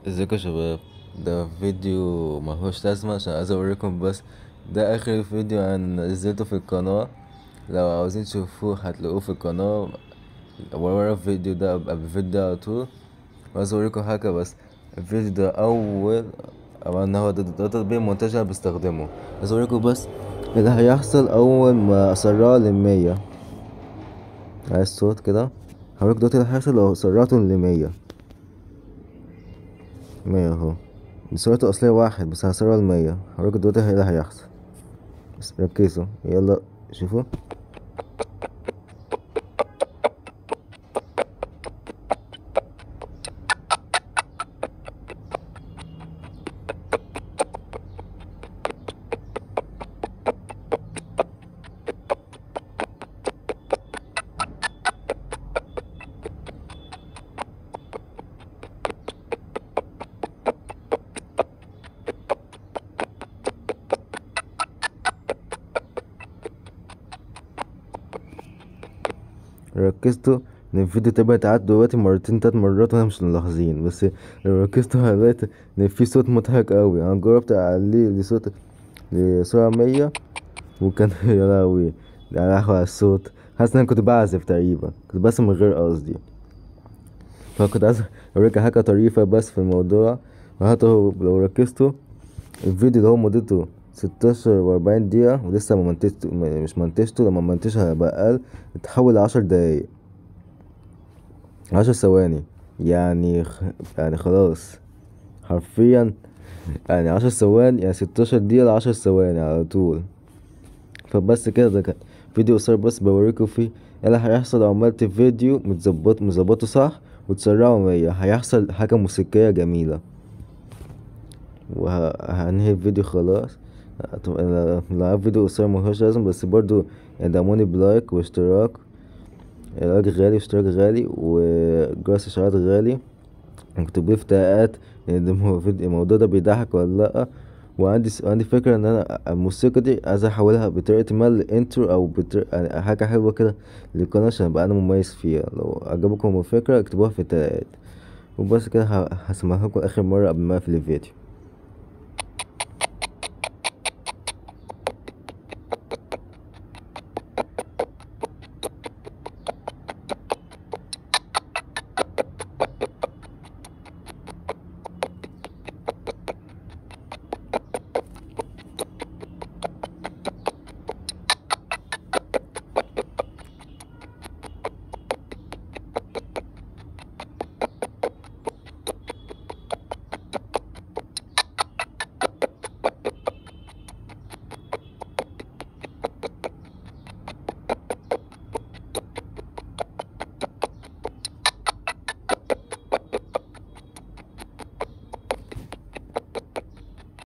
ازيكم يا شباب. ده فيديو ملهوش لازمة عشان عايز اوريكم بس. ده اخر فيديو انا نزلته في القناة. لو عاوزين تشوفوه هتلاقوه في القناة ورا الفيديو ده قبل الفيديو ده على طول. عايز اوريكم حاجة بس. الفيديو ده اول او ان هو ده تطبيق مونتاج انا بستخدمه. عايز اوريكم بس اللي هيحصل اول ما اسرعه ل100. عايز صوت كده. هوريك دلوقتي اللي هيحصل لو سرعته ل100. 100 اهو. سرعته الأصلية 1 بس هسرعه ل100. هوريك دلوقتي ايه اللي هيحصل. بس ركزوا يلا شوفوا. ركزتوا ان الفيديو تبقى اتعاد دلوقتي مرتين 3 مرات وانا مش ملاحظين، بس لو ركزتوا هلاقي ان في صوت مضحك اوي. انا جربت اعليه لصوت لسرعة 100 وكان يا لهوي يا لهوي على الصوت. حاسس ان انا كنت بعزف تقريبا، كنت بس من غير قصدي. فكنت عايز اوريك حاجة طريفة بس في الموضوع. وهاتوا لو ركزتوا الفيديو اللي هو مدته 16 و40 دقيقة ولسه ما منتجته، مش منتجته. لما منتجها هيبقى أقل، اتحول ل10 دقايق، 10 ثواني. يعني يعني خلاص حرفيا. يعني 10 ثواني، يعني 16 دقيقة ل10 ثواني على طول. فبس كده ده كان فيديو قصير بس بوريكم فيه ايه اللي هيحصل لو عملت فيديو مظبطه صح وتسرعه 100. هيحصل حاجة موسيقية جميلة. وهنهي الفيديو خلاص. طب لو فيديو قصير ملهوش لازم، بس برضو دعموني بلايك واشتراك. اللايك غالي واشتراك غالي وجرس اشعارات غالي. واكتبولي في تعليقات ان الموضوع ده بيضحك ولا لأ. عندي فكرة ان انا الموسيقى دي عايز احولها بطريقة ما لانترو او يعني حاجة حلوة كده للقناة عشان ابقى انا مميز فيها. لو عجبكم الفكرة اكتبوها في التعليقات. وبس كده هسمعها لكم اخر مرة قبل ما اقفل الفيديو.